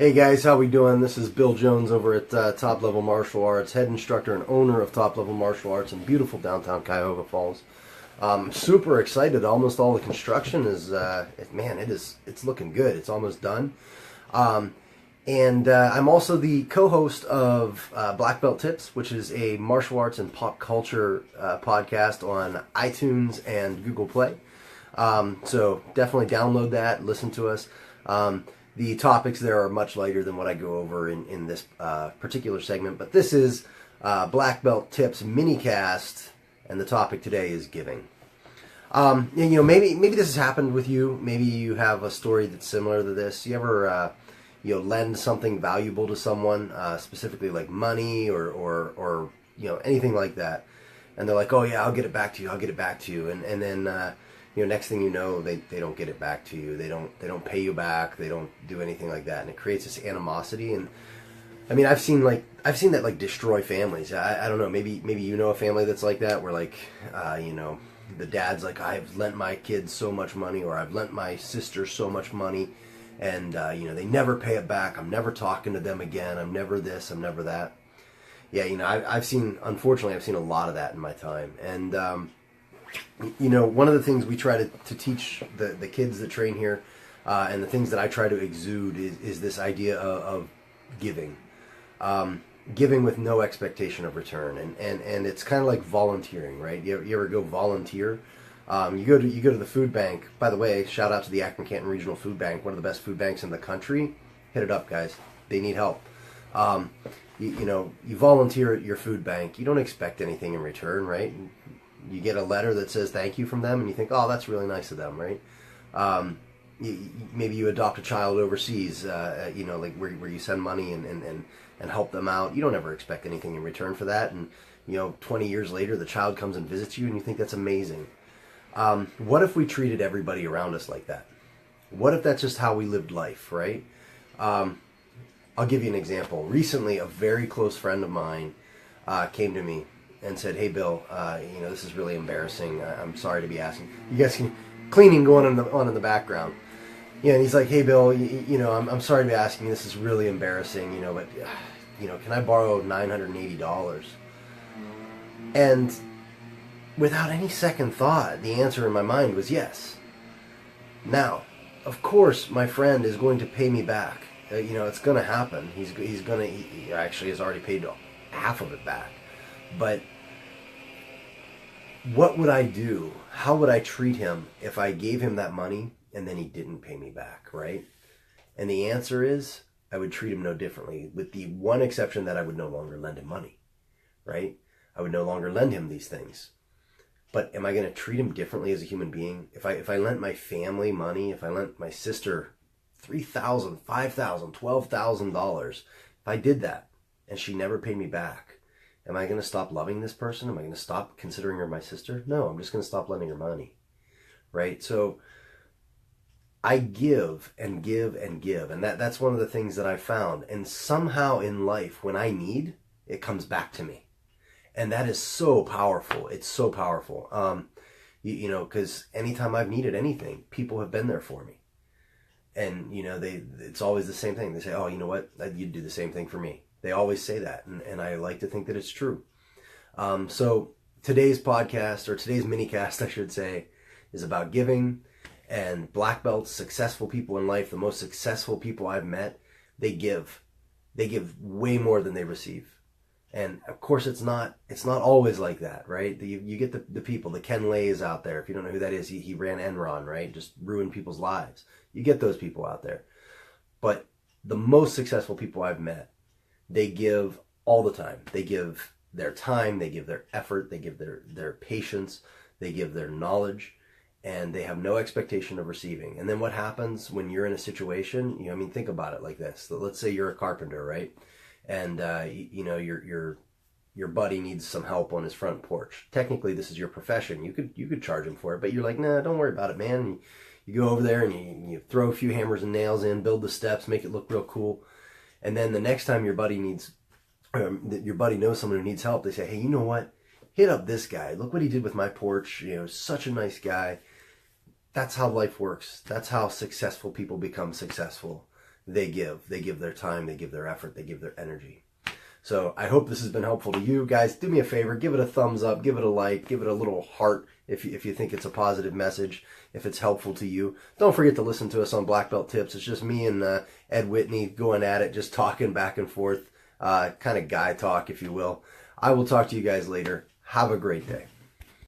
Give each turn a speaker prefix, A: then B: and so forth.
A: Hey guys, how we doing? This is Bill Jones over at Top Level Martial Arts, head instructor and owner of Top Level Martial Arts in beautiful downtown Cuyahoga Falls. Super excited. Almost all the construction is, it's looking good. It's almost done. And I'm also the co-host of Black Belt Tips, which is a martial arts and pop culture podcast on iTunes and Google Play. So definitely download that, listen to us. The topics there are much lighter than what I go over in this particular segment, but this is Black Belt Tips Minicast, and the topic today is giving. Maybe this has happened with you. Maybe you have a story that's similar to this. You ever lend something valuable to someone, specifically like money or anything like that, and they're like, "Oh yeah, I'll get it back to you. I'll get it back to you," and then next thing you know, they don't get it back to you. They don't pay you back. They don't do anything like that, and it creates this animosity. And I mean, I've seen that like destroy families. I don't know. Maybe you know a family that's like that, where like the dad's like, I've lent my kids so much money, or I've lent my sister so much money, and they never pay it back. I'm never talking to them again. I'm never this. I'm never that. Yeah, unfortunately, I've seen a lot of that in my time, and one of the things we try to teach the kids that train here, and the things that I try to exude is this idea of giving. Giving with no expectation of return. And it's kind of like volunteering, right? You ever go volunteer? You go to the food bank. By the way, shout out to the Akron-Canton Regional Food Bank, one of the best food banks in the country. Hit it up, guys. They need help. You volunteer at your food bank. You don't expect anything in return, right? You get a letter that says thank you from them, and you think, oh, that's really nice of them, right? Maybe you adopt a child overseas, like where you send money and help them out. You don't ever expect anything in return for that. And 20 years later, the child comes and visits you, and you think that's amazing. What if we treated everybody around us like that? What if that's just how we lived life, right? I'll give you an example. Recently, a very close friend of mine came to me and said, "Hey Bill, this is really embarrassing. I'm sorry to be asking. You guys can cleaning going on in the background." And he's like, "Hey Bill, I'm sorry to be asking. This is really embarrassing. But can I borrow $980?" And without any second thought, the answer in my mind was yes. Now, of course, my friend is going to pay me back. It's going to happen. He actually has already paid half of it back. But what would I do? How would I treat him if I gave him that money and then he didn't pay me back, right? And the answer is, I would treat him no differently, with the one exception that I would no longer lend him money, right? I would no longer lend him these things. But am I going to treat him differently as a human being? If I lent my family money, if I lent my sister $3,000, $5,000, $12,000, if I did that and she never paid me back, am I going to stop loving this person? Am I going to stop considering her my sister? No, I'm just going to stop lending her money, right? So I give and give and give, and that's one of the things that I found. And somehow in life, when I need, it comes back to me, and that is so powerful. It's so powerful, because anytime I've needed anything, people have been there for me, and it's always the same thing. They say, "Oh, you know what? You'd do the same thing for me." They always say that, and I like to think that it's true. So today's podcast, or today's minicast, I should say, is about giving. And black belts, successful people in life, the most successful people I've met, they give. They give way more than they receive. And of course, it's not always like that, right? You get the people, the Ken Lays out there. If you don't know who that is, he ran Enron, right? Just ruined people's lives. You get those people out there. But the most successful people I've met, they give all the time. They give their time, they give their effort, they give their patience, they give their knowledge, and they have no expectation of receiving. And then what happens when you're in a situation, think about it like this. Let's say you're a carpenter, right? And your buddy needs some help on his front porch. Technically, this is your profession. You could charge him for it, but you're like, "Nah, don't worry about it, man." You go over there and you throw a few hammers and nails in, build the steps, make it look real cool. And then the next time your buddy knows someone who needs help, they say, "Hey, you know what? Hit up this guy. Look what he did with my porch. Such a nice guy." That's how life works. That's how successful people become successful. they give. They give their time, they give their effort, they give their energy. So I hope this has been helpful to you guys. Do me a favor, give it a thumbs up, give it a like, give it a little heart if you think it's a positive message, if it's helpful to you. Don't forget to listen to us on Black Belt Tips. It's just me and Ed Whitney going at it, just talking back and forth, kind of guy talk, if you will. I will talk to you guys later. Have a great day.